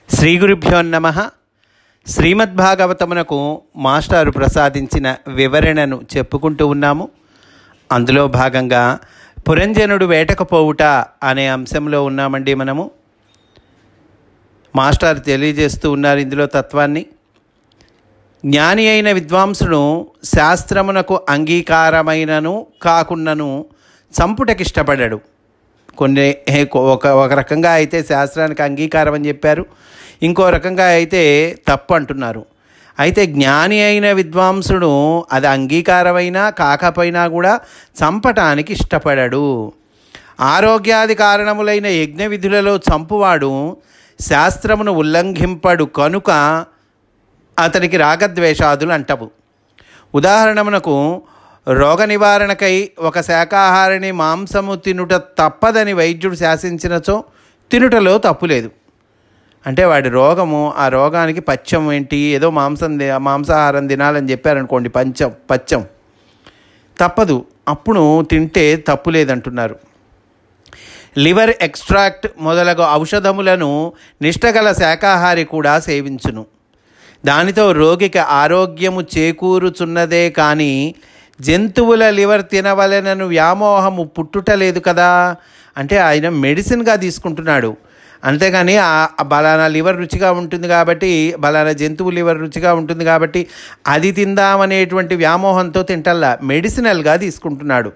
శ్రీ గురుభ్యో నమః. శ్రీమద్భాగవతమునకు మాస్టారు ప్రసాదించిన వివరణను చెప్పుకుంటూ ఉన్నాము. అందులో భాగంగా పురంజనుడు వేటకపోవుట అనే అంశంలో ఉన్నామండి. మనము మాస్టారు తెలియజేస్తూ ఉన్నారు ఇందులో తత్వాన్ని. జ్ఞాని అయిన విద్వాంసుడు శాస్త్రమునకు అంగీకారమైనను కాకున్నను చంపుటకిష్టపడాడు. ఒక రకంగా అయితే శాస్త్రానికి అంగీకారం అని చెప్పారు, ఇంకో రకంగా అయితే తప్పు అంటున్నారు. అయితే జ్ఞాని అయిన విద్వాంసుడు అది అంగీకారమైనా కాకపోయినా కూడా చంపటానికి ఇష్టపడాడు. ఆరోగ్యాది కారణములైన యజ్ఞ విధులలో చంపువాడు శాస్త్రమును ఉల్లంఘింపడు కనుక అతనికి రాగద్వేషాదులు అంటవు. ఉదాహరణమునకు రోగ నివారణకై ఒక శాకాహారిని మాంసము తినుట తప్పదని వైద్యుడు శాసించినచో తినుటలో తప్పులేదు. అంటే వాడి రోగము, ఆ రోగానికి పచ్చం ఏంటి, ఏదో మాంసాహారం తినాలని చెప్పారనుకోండి, పచ్చం తప్పదు, అప్పుడు తింటే తప్పు లేదంటున్నారు. లివర్ ఎక్స్ట్రాక్ట్ మొదలగు ఔషధములను నిష్టగల శాకాహారి కూడా సేవించును. దానితో రోగికి ఆరోగ్యము చేకూరుచున్నదే కానీ జంతువుల లివర్ తినవలెనను వ్యామోహము పుట్టుటలేదు కదా. అంటే ఆయన మెడిసిన్గా తీసుకుంటున్నాడు, అంతేగాని బలానా లివర్ రుచిగా ఉంటుంది కాబట్టి, బలానా జంతువు లివర్ రుచిగా ఉంటుంది కాబట్టి అది తిందామనేటువంటి వ్యామోహంతో తింటల్లా, మెడిసినల్గా తీసుకుంటున్నాడు.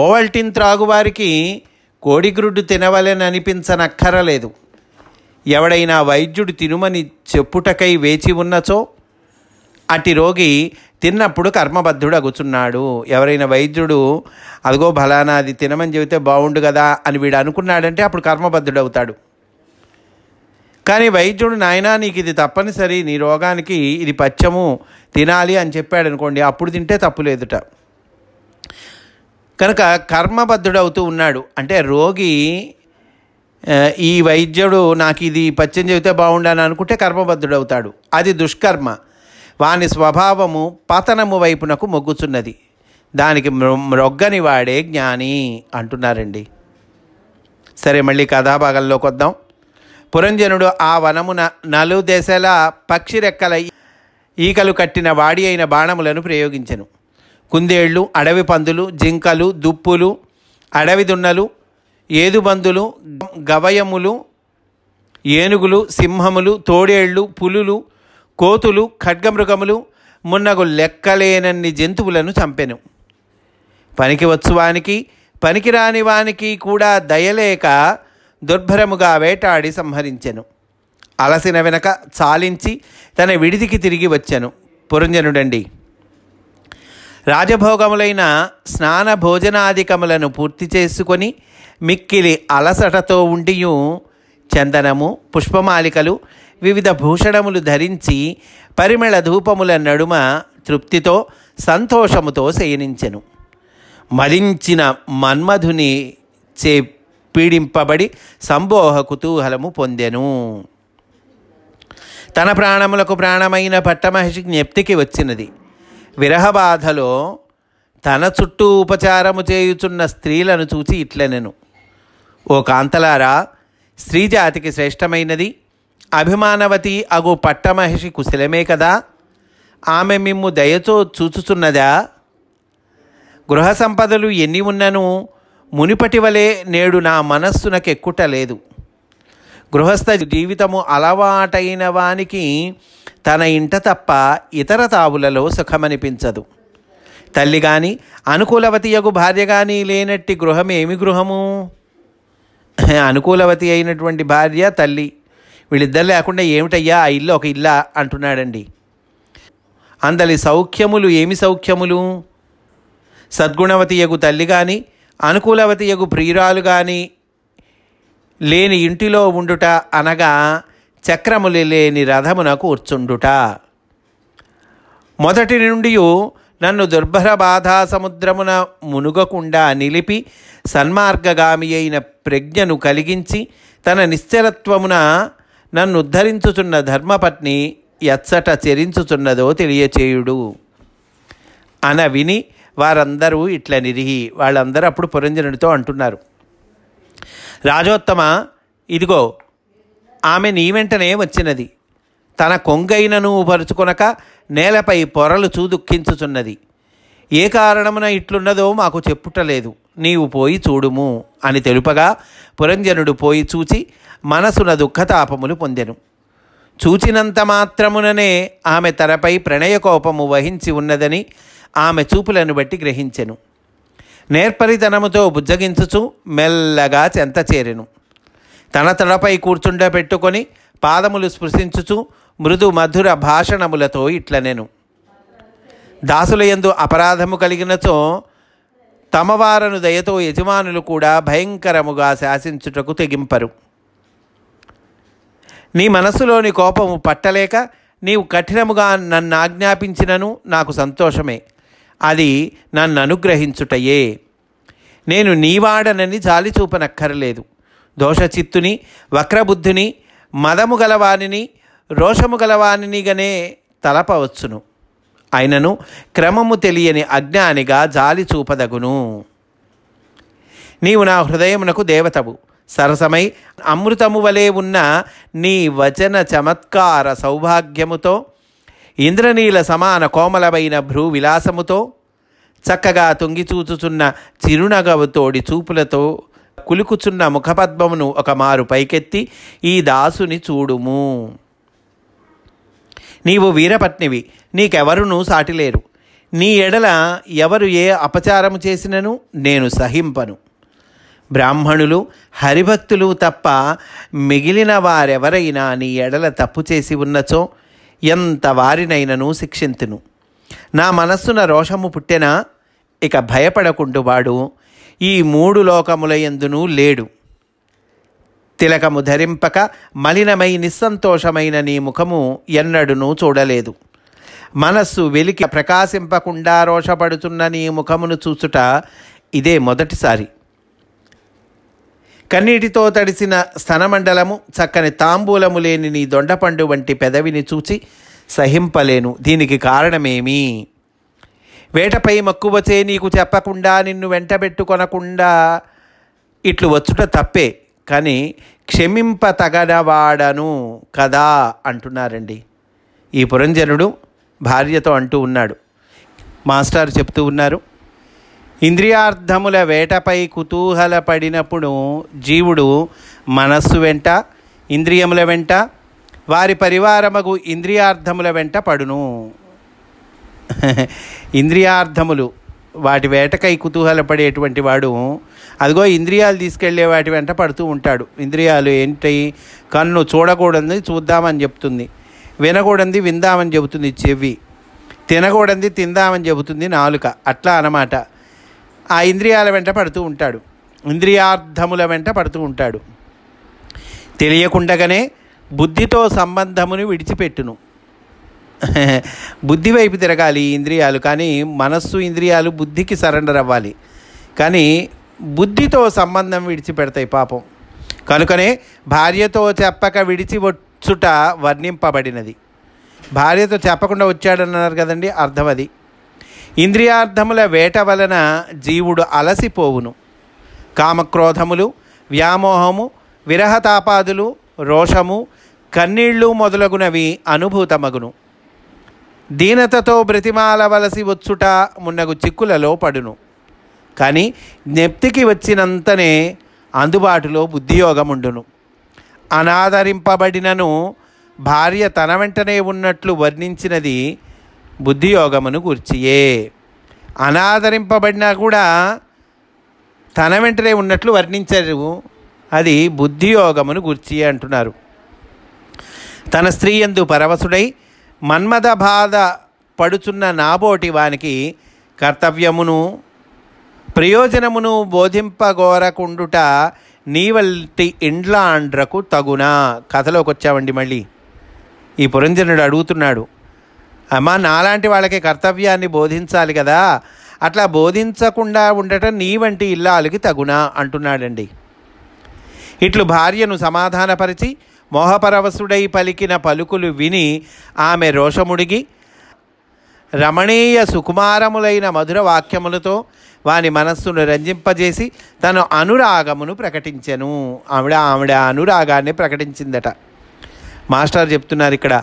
ఓవల్టిన్ త్రాగువారికి కోడిగ్రుడ్డు తినవలెని అనిపించనక్కరలేదు. ఎవడైనా వైద్యుడు తినుమని చెప్పుటకై వేచి ఉన్నచో అట్టి రోగి తిన్నప్పుడు కర్మబద్ధుడు అగుచున్నాడు. ఎవరైనా వైద్యుడు అదిగో బలానా అది తినమని చెబితే బాగుండు కదా అని వీడు అనుకున్నాడంటే అప్పుడు కర్మబద్ధుడు అవుతాడు. కానీ వైద్యుడు నాయనా నీకు ఇది తప్పనిసరి, నీ రోగానికి ఇది పచ్చము తినాలి అని చెప్పాడు అనుకోండి, అప్పుడు తింటే తప్పు లేదుట. కనుక కర్మబద్ధుడు అవుతూ ఉన్నాడు. అంటే రోగి ఈ వైద్యుడు నాకు ఇది పచ్చని చెబితే బాగుండని అనుకుంటే కర్మబద్ధుడు అవుతాడు. అది దుష్కర్మ. వాని స్వభావము పతనము వైపునకు మొగ్గుచున్నది. దానికి మ్రొగ్గని వాడే జ్ఞాని అంటున్నారండి. సరే, మళ్ళీ కథాభాగంలోకి వద్దాం. పురంజనుడు ఆ వనమున నలుదెసల పక్షి రెక్కల ఈకలు కట్టిన వాడి అయిన బాణములను ప్రయోగించెను. కుందేళ్ళు, అడవి పందులు, జింకలు, దుప్పులు, అడవి దున్నలు, ఏదుబందులు, గవయములు, ఏనుగులు, సింహములు, తోడేళ్ళు, పులులు, కోతులు, ఖడ్గమృగములు మున్నగు లెక్కలేనన్ని జంతువులను చంపెను. పనికి వచ్చువానికి పనికిరాని వానికి కూడా దయలేక దుర్భరముగా వేటాడి సంహరించెను. అలసిన వెనక చాలించి తన విడిదికి తిరిగి వచ్చెను. పురంజనుడండి రాజభోగములైన స్నాన భోజనాదికములను పూర్తి చేసుకొని మిక్కిలి అలసటతో ఉండియు చందనము, పుష్పమాలికలు, వివిధ భూషణములు ధరించి పరిమళ ధూపముల నడుమ తృప్తితో సంతోషముతో శయనించెను. మదించిన మన్మధుని చే పీడింపబడి సంబోహ కుతూహలము పొందెను. తన ప్రాణములకు ప్రాణమైన పట్టమహిషి జ్ఞప్తికి వచ్చినది. విరహబాధలో తన చుట్టూ ఉపచారము చేయుచున్న స్త్రీలను చూచి ఇట్లనెను, ఓ కాంతలారా, స్త్రీజాతికి శ్రేష్టమైనది అభిమానవతి అగు పట్టమహిషి కుశలమే కదా. ఆమె మిమ్ము దయతో చూచుచున్నదా? గృహ సంపదలు ఎన్ని ఉన్నను మునిపటి వలె నేడు నా మనస్సునకెక్కుటలేదు. గృహస్థ జీవితము అలవాటైన వానికి తన ఇంట తప్ప ఇతర తావులలో సుఖమనిపించదు. తల్లి కానీ అనుకూలవతియగు భార్య కానీ లేనట్టి గృహం ఏమి గృహము? అనుకూలవతి అయినటువంటి భార్య, తల్లి, వీళ్ళిద్దరు లేకుండా ఏమిటయ్యా ఆ ఇల్లు ఒక ఇల్లా అంటున్నాడండి. అందలి సౌఖ్యములు ఏమి సౌఖ్యములు? సద్గుణవతి యగు తల్లి కానీ అనుకూలవతి యగు ప్రియురాలు కానీ లేని ఇంటిలో ఉండుట అనగా చక్రములు లేని రథమున కూర్చుండుట. మొదటి నుండి నన్ను దుర్భర బాధా సముద్రమున మునుగకుండా నిలిపి సన్మార్గగామి అయిన ప్రజ్ఞను కలిగించి తన నిశ్చలత్వమున నన్ను ఉద్ధరించుచున్న ధర్మపత్ని ఎచ్చట చెరించుచున్నదో తెలియచేయుడు అన విని వారందరూ ఇట్ల నిరిహి. వాళ్ళందరూ అప్పుడు పురంజనుడితో అంటున్నారు, రాజోత్తమ, ఇదిగో ఆమె నీ వెంటనే వచ్చినది. తన కొంగైనను పరుచుకొనక నేలపై పొరలు చూదుక్కించుచున్నది. ఏ కారణమున ఇట్లున్నదో మాకు చెప్పుటలేదు, నీవు పోయి చూడుము అని తెలుపగా పురంజనుడు పోయి చూచి మనసున దుఃఖతాపములు పొందెను. చూచినంత మాత్రముననే ఆమె తనపై ప్రణయకోపము వహించి ఉన్నదని ఆమె చూపులను బట్టి గ్రహించెను. నేర్పరితనముతో బుజ్జగించుచు మెల్లగా చెంత చేరెను. తన తలపై కూర్చుండబెట్టుకొని పాదములు స్పృశించుచు మృదు మధుర భాషణములతో ఇట్లనెను. దాసులయందు అపరాధము కలిగినచో తమవారను దయతో యజమానులు కూడా భయంకరముగా శాసించుటకు తెగింపరు. నీ మనస్సులోని కోపము పట్టలేక నీవు కఠినముగా నన్ను ఆజ్ఞాపించినను నాకు సంతోషమే. అది నన్ను అనుగ్రహించుటయే. నేను నీవాడనని జాలి చూపనక్కరలేదు. దోషచిత్తుని, వక్రబుద్ధిని, మదము గలవానిని, రోషము గలవానినిగానే తలపవచ్చును. అయినను క్రమము తెలియని అజ్ఞానిగా జాలి చూపదగును. నీవు నా హృదయమునకు దేవతవు. సరసమై అమృతము వలె ఉన్న నీ వచన చమత్కార సౌభాగ్యముతో, ఇంద్రనీల సమాన కోమలమైన భ్రూ విలాసముతో, చక్కగా తొంగిచూచుచున్న చిరునగవుతోడి చూపులతో కులుకుచున్న ముఖపద్మమును ఒక మారు పైకెత్తి ఈ దాసుని చూడుము. నీవు వీరపత్నివి, నీకెవరునూ సాటిలేరు. నీ ఎడల ఎవరు ఏ అపచారము చేసినను నేను సహింపను. బ్రాహ్మణులు, హరిభక్తులు తప్ప మిగిలిన వారెవరైనా నీ ఎడల తప్పు చేసి ఉన్నచో ఎంత వారినైనను శిక్షింతును. నా మనస్సున రోషము పుట్టెనా ఇక భయపడకుండువాడు ఈ 3 లోకముల యందునూ లేడు. తిలకము ధరింపక మలినమై నిస్సంతోషమైన నీ ముఖము ఎన్నడునూ చూడలేదు. మనస్సు వెలికి ప్రకాశింపకుండా రోషపడుతున్న నీ ముఖమును చూచుట ఇదే మొదటిసారి. కన్నీటితో తడిసిన స్తనమండలము, చక్కని తాంబూలము లేని నీ దొండపండు వంటి పెదవిని చూచి సహింపలేను. దీనికి కారణమేమి? వేటపై మక్కువచే నీకు చెప్పకుండా నిన్ను వెంటబెట్టుకొనకుండా ఇట్లు వచ్చుట తప్పే, కానీ క్షమింపతగనవాడను కదా అంటున్నారండి. ఈ పురంజనుడు భార్యతో అంటూ ఉన్నాడు. మాస్టర్ చెప్తూ ఉన్నారు, ఇంద్రియార్థముల వేటపై కుతూహలపడినప్పుడు జీవుడు మనస్సు వెంట, ఇంద్రియముల వెంట, వారి పరివారమగు ఇంద్రియార్థముల వెంట పడును. ఇంద్రియార్థములు వాటి వేటకై కుతూహలపడేటువంటి వాడు అదిగో ఇంద్రియాలు తీసుకెళ్లే వాటి వెంట పడుతూ ఉంటాడు. ఇంద్రియాలు ఏంటి? కన్ను చూడకూడదు చూద్దామని చెప్తుంది, వినకూడదు విందామని చెబుతుంది చెవి, తినకూడదు తిందామని చెబుతుంది నాలుక. అట్లా అన్నమాట. ఆ ఇంద్రియాల వెంట పడుతూ ఉంటాడు, ఇంద్రియార్థముల వెంట పడుతూ ఉంటాడు. తెలియకుండగానే బుద్ధితో సంబంధమును విడిచిపెట్టును. బుద్ధి వైపు తిరగాలి ఇంద్రియాలు, కానీ మనస్సు ఇంద్రియాలు బుద్ధికి సరెండర్ అవ్వాలి. కానీ బుద్ధితో సంబంధం విడిచిపెడతాయి పాపం. కనుకనే భార్యతో చెప్పక విడిచి వచ్చుట వర్ణింపబడినది. భార్యతో చెప్పకుండా వచ్చాడన్నారు కదండి, అర్థం అది. ఇంద్రియార్థముల వేట వలన జీవుడు అలసిపోవును. కామక్రోధములు, వ్యామోహము, విరహతాపాదులు, రోషము, కన్నీళ్ళు మొదలగునవి అనుభూతమగును. దీనతతో బ్రతిమాలవలసి వచ్చుట మున్నగు చిక్కులలో పడును. కానీ జ్ఞప్తికి వచ్చినంతనే అందుబాటులో బుద్ధియోగముండును. అనాదరింపబడినను భార్య తన వెంటనే ఉన్నట్లు వర్ణించినది బుద్ధియోగమును గూర్చియే. అనాదరింపబడినా కూడా తన వెంటనే ఉన్నట్లు వర్ణించరు, అది బుద్ధియోగమును గూర్చియే అంటున్నారు. తన స్త్రీ యందు పరవశుడై మన్మథ బాధ పడుచున్న నాబోటి వానికి కర్తవ్యమును ప్రయోజనమును బోధింపగోరకుండుట నీవల్టి ఇండ్లాండ్రకు తగునా. కథలోకి వచ్చామండి మళ్ళీ. ఈ పురంజనుడు అడుగుతున్నాడు, అమ్మా నాలాంటి వాళ్ళకి కర్తవ్యాన్ని బోధించాలి కదా, అట్లా బోధించకుండా ఉండటం నీ వంటి ఇల్లాలకి తగునా అంటున్నాడండి. ఇట్లు భార్యను సమాధానపరిచి మోహపరవశుడై పలికిన పలుకులు విని ఆమె రోషముడిగి రమణీయ సుకుమారములైన మధుర వాక్యములతో వాని మనస్సును రంజింపజేసి తన అనురాగమును ప్రకటించెను. ఆవిడ అనురాగాన్ని ప్రకటించిందట. మాస్టర్ చెప్తున్నారు ఇక్కడ,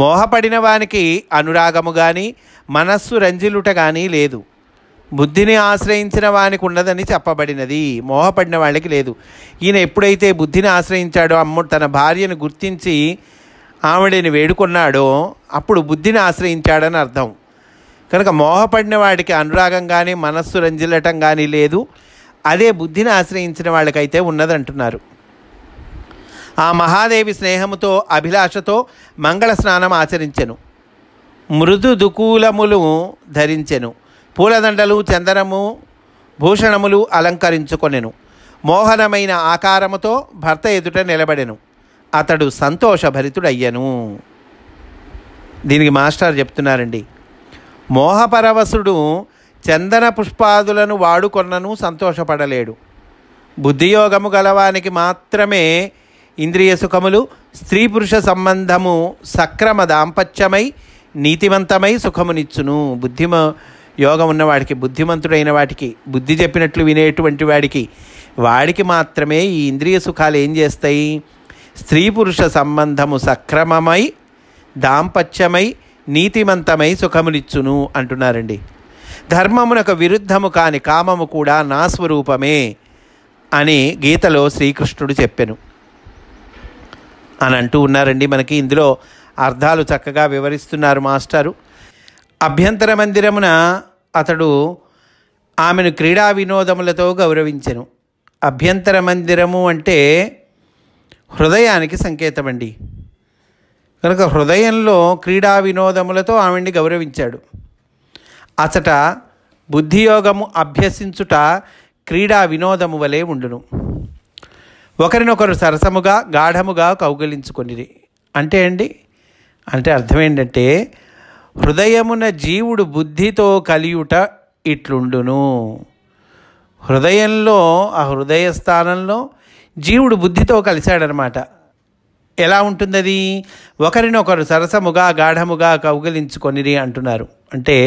మోహపడిన వానికి అనురాగము కానీ మనస్సు రంజిలుట కానీ లేదు. బుద్ధిని ఆశ్రయించిన వానికి ఉన్నదని చెప్పబడినది, మోహపడిన వాళ్ళకి లేదు. ఈయన ఎప్పుడైతే బుద్ధిని ఆశ్రయించాడో, తన భార్యను గుర్తించి ఆవిడని వేడుకున్నాడో అప్పుడు బుద్ధిని ఆశ్రయించాడని అర్థం. కనుక మోహపడిన వాడికి అనురాగం కానీ మనస్సు రంజిల్లటం కానీ లేదు, అదే బుద్ధిని ఆశ్రయించిన వాళ్ళకైతే ఉన్నదంటున్నారు. ఆ మహాదేవి స్నేహముతో అభిలాషతో మంగళ స్నానం ఆచరించెను, మృదు దుకూలములు ధరించెను, పూలదండలు చందనము భూషణములు అలంకరించుకొనెను, మోహనమైన ఆకారముతో భర్త ఎదుట నిలబడెను, అతడు సంతోషభరితుడయ్యను. దీనికి మాస్టర్ చెప్తున్నారండి, మోహపరవశుడు చందన పుష్పాదులను వాడుకొన్నను సంతోషపడలేడు. బుద్ధియోగము గలవానికి మాత్రమే ఇంద్రియ సుఖములు, స్త్రీ పురుష సంబంధము సక్రమ దాంపత్యమై నీతివంతమై సుఖమునిచ్చును. యోగం ఉన్నవాడికి, బుద్ధిమంతుడైన వాటికి, బుద్ధి చెప్పినట్లు వినేటువంటి వాడికి మాత్రమే ఈ ఇంద్రియ సుఖాలు ఏం చేస్తాయి? స్త్రీ పురుష సంబంధము సక్రమమై దాంపత్యమై నీతిమంతమై సుఖమునిచ్చును అంటున్నారండి. ధర్మమునకు విరుద్ధము కాని కామము కూడా నా స్వరూపమే అని గీతలో శ్రీకృష్ణుడు చెప్పెను అని అంటూ ఉన్నారండి. మనకి ఇందులో అర్థాలు చక్కగా వివరిస్తున్నారు మాస్టారు. అభ్యంతర మందిరమున అతడు ఆమెను క్రీడా వినోదములతో గౌరవించెను. అభ్యంతర మందిరము అంటే హృదయానికి సంకేతం అండి. కనుక హృదయంలో క్రీడా వినోదములతో ఆమెని గౌరవించాడు. అచట బుద్ధియోగము అభ్యసించుట క్రీడా వినోదము వలె ఉండును. ఒకరినొకరు సరసముగా గాఢముగా కౌగిలించుకొనిరి అంటే అర్థం ఏంటంటే, హృదయమున జీవుడు బుద్ధితో కలియుట ఇట్లుండును. హృదయంలో, ఆ హృదయ స్థానంలో జీవుడు బుద్ధితో కలిశాడనమాట. ఎలా ఉంటుంది అది? ఒకరినొకరు సరసముగా గాఢముగా కౌగిలించుకొనిరి అంటున్నారు. అంటే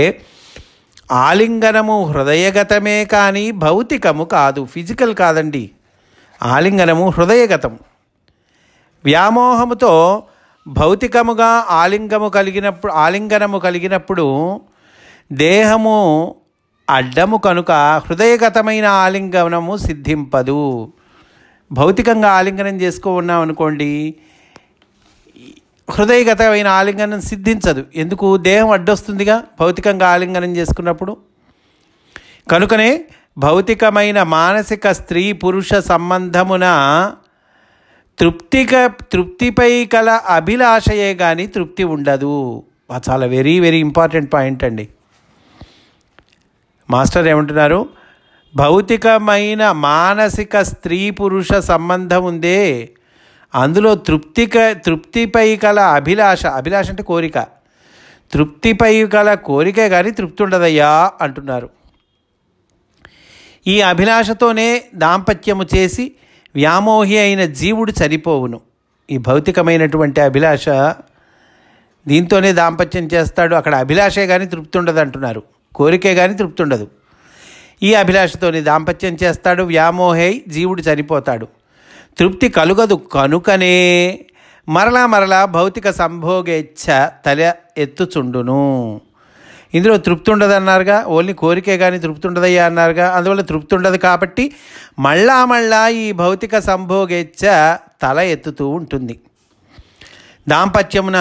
ఆలింగనము హృదయగతమే కానీ భౌతికము కాదు, ఫిజికల్ కాదండి. ఆలింగనము హృదయగతం. వ్యామోహముతో భౌతికముగా ఆలింగనము కలిగినప్పుడు దేహము అడ్డము కనుక హృదయగతమైన ఆలింగనము సిద్ధింపదు. భౌతికంగా ఆలింగనం ఉన్నాం అనుకోండి, హృదయగతమైన ఆలింగనం సిద్ధించదు. ఎందుకు? దేహం అడ్డొస్తుందిగా భౌతికంగా ఆలింగనం చేసుకున్నప్పుడు. కనుకనే భౌతికమైన మానసిక స్త్రీ పురుష సంబంధమున తృప్తిపై కల అభిలాషయే కానీ తృప్తి ఉండదు. చాలా వెరీ వెరీ ఇంపార్టెంట్ పాయింట్ అండి. మాస్టర్ ఏమంటున్నారు? భౌతికమైన మానసిక స్త్రీ పురుష సంబంధం ఉందే, అందులో తృప్తిపై కల అభిలాష అంటే కోరిక, తృప్తిపై కల కోరికే కానీ తృప్తి ఉండదయ్యా అంటున్నారు. ఈ అభిలాషతోనే దాంపత్యము చేసి వ్యామోహి అయిన జీవుడు చనిపోవును. ఈ భౌతికమైనటువంటి అభిలాష, దీంతోనే దాంపత్యం చేస్తాడు. అక్కడ అభిలాషే కానీ తృప్తి ఉండదు అంటున్నారు, కోరికే కానీ తృప్తి ఉండదు. ఈ అభిలాషతోనే దాంపత్యం చేస్తాడు, వ్యామోహై జీవుడు చనిపోతాడు, తృప్తి కలుగదు. కనుకనే మరలా భౌతిక సంభోగేచ్ఛ తల ఎత్తుచుండును. ఇందులో తృప్తి ఉండదు అన్నారుగా, ఓన్లీ కోరికే కానీ తృప్తి ఉండదయ్యా అన్నారుగా. అందువల్ల తృప్తి ఉండదు కాబట్టి మళ్ళా ఈ భౌతిక సంభోగేచ్ఛ తల ఎత్తుతూ ఉంటుంది. దాంపత్యమున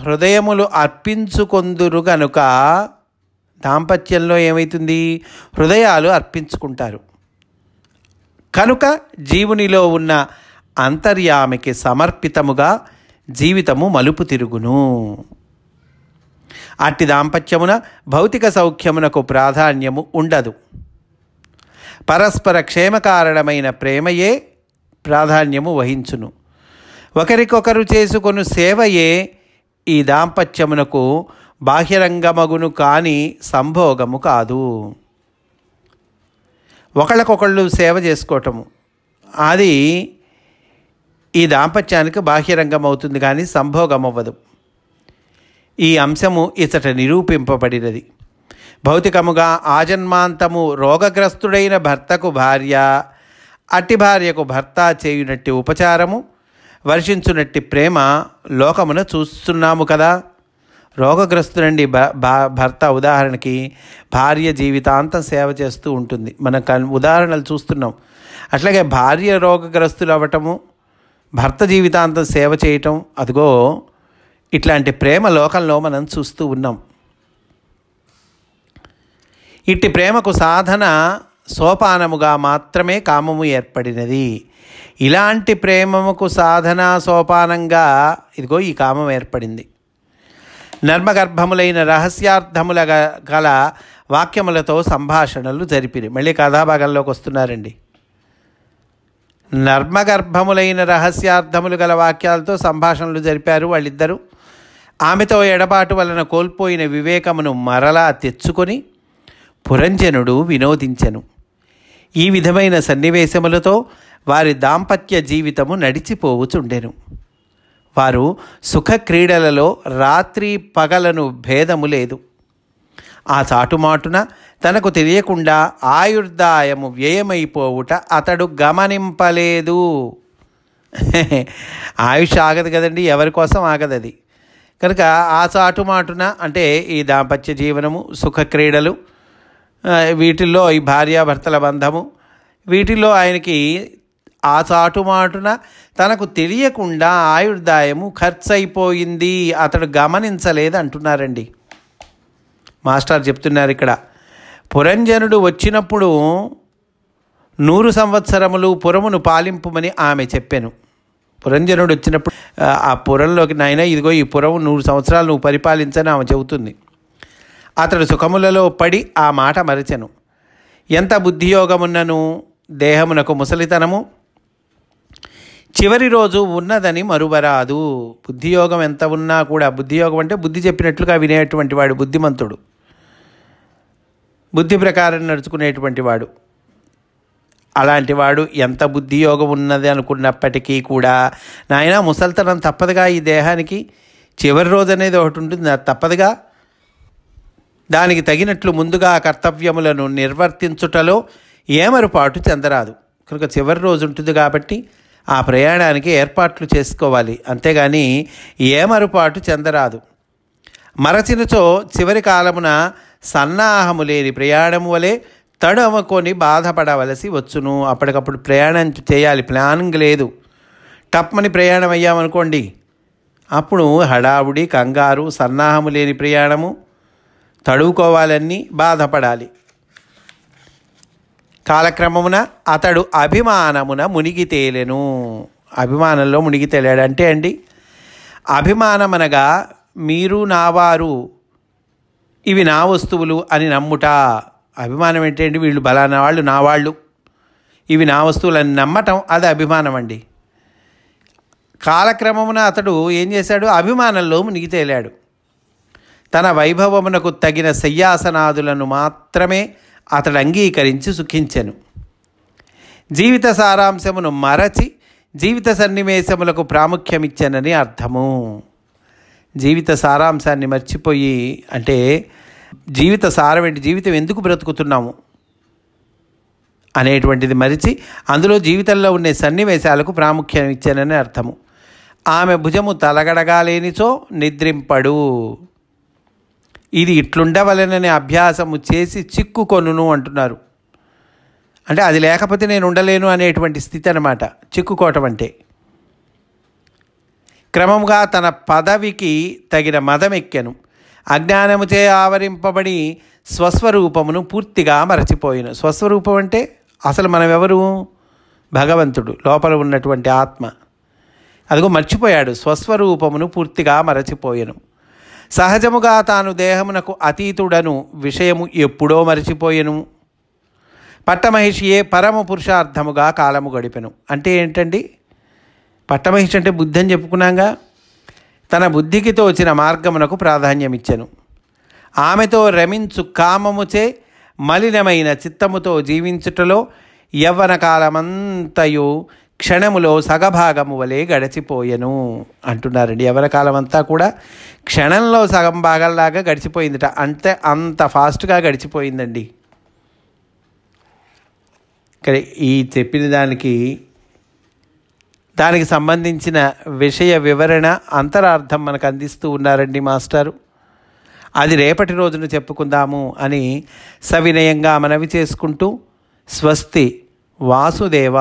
హృదయములు అర్పించుకొందురు గనుక, దాంపత్యంలో ఏమవుతుంది? హృదయాలు అర్పించుకుంటారు కనుక జీవునిలో ఉన్న అంతర్యామికి సమర్పితముగా జీవితము మలుపు తిరుగును. అట్టి దాంపత్యమున భౌతిక సౌఖ్యమునకు ప్రాధాన్యము ఉండదు. పరస్పర క్షేమకారణమైన ప్రేమయే ప్రాధాన్యము వహించును. ఒకరికొకరు చేసుకొను సేవయే ఈ దాంపత్యమునకు బాహ్యరంగమగును కానీ సంభోగము కాదు. ఒకళ్ళకొకళ్ళు సేవ చేసుకోవటము అది ఈ దాంపత్యానికి బాహ్యరంగం అవుతుంది కానీ సంభోగం అవ్వదు. ఈ అంశము ఇతట నిరూపింపబడినది. భౌతికముగా ఆజన్మాంతము రోగగ్రస్తుడైన భర్తకు భార్య, అట్టి భార్యకు భర్త చేయునట్టి ఉపచారము వర్షించునట్టి ప్రేమ లోకమున చూస్తున్నాము కదా. రోగగ్రస్తుడండి భర్త, ఉదాహరణకి భార్య జీవితాంతం సేవ చేస్తూ ఉంటుంది. మనం ఉదాహరణలు చూస్తున్నాం. అట్లాగే భార్య రోగగ్రస్తులు అవ్వటము, భర్త జీవితాంతం సేవ చేయటం, అదిగో ఇట్లాంటి ప్రేమ లోకంలో మనం చూస్తూ ఉన్నాం. ఇట్టి ప్రేమకు సాధన సోపానముగా మాత్రమే కామము ఏర్పడినది. ఇలాంటి ప్రేమకు సాధన సోపానంగా ఇదిగో ఈ కామం ఏర్పడింది. నర్మగర్భములైన రహస్యార్థముల గల వాక్యములతో సంభాషణలు జరిపిరి. మళ్ళీ కథాభాగంలోకి వస్తున్నారండి. నర్మగర్భములైన రహస్యార్థములు గల వాక్యాలతో సంభాషణలు జరిపారు వాళ్ళిద్దరూ. ఆమెతో ఎడబాటు వలన కోల్పోయిన వివేకమును మరలా తెచ్చుకొని పురంజనుడు వినోదించెను. ఈ విధమైన సన్నివేశములతో వారి దాంపత్య జీవితము నడిచిపోవుచుండెను. వారు సుఖక్రీడలలో రాత్రి పగలను భేదము లేదు. ఆ చాటుమాటున తనకు తెలియకుండా ఆయుర్దాయము వ్యయమైపోవుట అతడు గమనింపలేదు. ఆయుష్ ఆగదు కదండి, ఎవరి కోసం ఆగదది. కనుక ఆ చాటుమాటున అంటే ఈ దాంపత్య జీవనము, సుఖక్రీడలు, వీటిల్లో ఈ భార్యాభర్తల బంధము, వీటిల్లో ఆయనకి ఆ చాటుమాటున తనకు తెలియకుండా ఆయుర్దాయము ఖర్చు అయిపోయింది, అతడు గమనించలేదు అంటున్నారండి. మాస్టర్ చెప్తున్నారు ఇక్కడ, పురంజనుడు వచ్చినప్పుడు 100 సంవత్సరములు పురమును పాలింపుమని ఆమె చెప్పెను. పురంజనుడు వచ్చినప్పుడు ఆ పురంలోకి, నాయన ఇదిగో ఈ పురం 100 సంవత్సరాలు నువ్వు పరిపాలించని ఆమె చెబుతుంది. అతడు సుఖములలో పడి ఆ మాట మరచెను. ఎంత బుద్ధియోగమున్నను దేహమునకు ముసలితనము చివరి రోజు ఉన్నదని మరువరాదు. బుద్ధియోగం ఎంత ఉన్నా కూడా, బుద్ధియోగం అంటే బుద్ధి చెప్పినట్లుగా వినేటువంటి వాడు బుద్ధిమంతుడు, బుద్ధి ప్రకారం నడుచుకునేటువంటి వాడు. అలాంటి వాడు ఎంత బుద్ధియోగం ఉన్నది అనుకున్నప్పటికీ కూడా, నాయన ముసలితనం తప్పదుగా, ఈ దేహానికి చివరి రోజు అనేది ఒకటి ఉంటుంది, అది తప్పదుగా, దానికి తగినట్లు ముందుగా కర్తవ్యములను నిర్వర్తించుటలో ఏమరుపాటు చెందరాదు. కనుక చివరి రోజు ఉంటుంది కాబట్టి ఆ ప్రయాణానికి ఏర్పాట్లు చేసుకోవాలి, అంతేగాని ఏమరుపాటు చెందరాదు. మరచినచో చివరి కాలమున సన్నాహము లేని ప్రయాణము వలె తడమకొని బాధపడవలసి వచ్చును. అప్పటికప్పుడు ప్రయాణం చేయాలి, ప్లానింగ్ లేదు. టప్మని ప్రయాణం అయ్యామనుకోండి, అప్పుడు హడావుడి, కంగారు, సన్నాహము లేని ప్రయాణము, తడువుకోవాలన్నీ, బాధపడాలి. కాలక్రమమున అతడు అభిమానమున మునిగి తేలెను. అభిమానంలో మునిగి తేలాడు అంటే అండి, అభిమానమనగా మీరు నావారు, ఇవి నా వస్తువులు అని నమ్ముట. అభిమానం ఏంటండి, వీళ్ళు బలానా వాళ్ళు, నా వాళ్ళు, ఇవి నా వస్తువులు అని నమ్మటం, అది అభిమానం అండి. కాలక్రమమున అతడు ఏం చేశాడు, అభిమానంలో మునిగి తేలాడు. తన వైభవమునకు తగిన శయ్యాసనాదులను మాత్రమే అతడు అంగీకరించి సుఖించెను. జీవిత సారాంశమును మరచి జీవిత సన్నివేశములకు ప్రాముఖ్యమిచ్చెనని అర్థము. జీవిత సారాంశాన్ని మర్చిపోయి, అంటే జీవిత సారం ఏంటి, జీవితం ఎందుకు బ్రతుకుతున్నాము అనేటువంటిది మరిచి అందులో జీవితంలో ఉండే సన్నివేశాలకు ప్రాముఖ్యం ఇచ్చానని అర్థము. ఆమె భుజము తలగడగా లేనిచో నిద్రింపడు. ఇది ఇట్లుండవలనని అభ్యాసము చేసి చిక్కుకొనును అంటున్నారు. అంటే అది లేకపోతే నేను ఉండలేను అనేటువంటి స్థితి అన్నమాట చిక్కుకోవటం అంటే. క్రమంగా తన పదవికి తగిన మదమెక్కెను. అజ్ఞానముచే ఆవరింపబడి స్వస్వరూపమును పూర్తిగా మరచిపోయిను. స్వస్వరూపం అంటే అసలు మనం ఎవరు, భగవంతుడు, లోపల ఉన్నటువంటి ఆత్మ. అదిగో మర్చిపోయాడు, స్వస్వరూపమును పూర్తిగా మరచిపోయెను. సహజముగా తాను దేహమునకు అతీతుడను విషయము ఎప్పుడో మరచిపోయెను. పట్టమహిషియే పరమ పురుషార్థముగా కాలము గడిపెను. అంటే ఏంటండి, పట్టమహిషి అంటే బుద్ధి అని చెప్పుకున్నాగా, తన బుద్ధికి తోచిన మార్గమునకు ప్రాధాన్యం ఇచ్చెను. ఆమెతో రమించు కామముచే మలినమైన చిత్తముతో జీవించుటలో యవ్వన కాలమంతయు క్షణములో సగభాగము వలె గడిచిపోయెను అంటున్నారండి. యవ్వన కాలం అంతా కూడా క్షణంలో సగం భాగంలాగా గడిచిపోయిందిట. అంటే అంత ఫాస్ట్గా గడిచిపోయిందండి. ఇక్కడ ఈ చెప్పిన దానికి దానికి సంబంధించిన విషయ వివరణ అంతరార్థం మనకు అందిస్తూ ఉన్నారండి మాస్టారు. అది రేపటి రోజున చెప్పుకుందాము అని సవినయంగా మనవి చేసుకుంటూ స్వస్తి వాసుదేవ.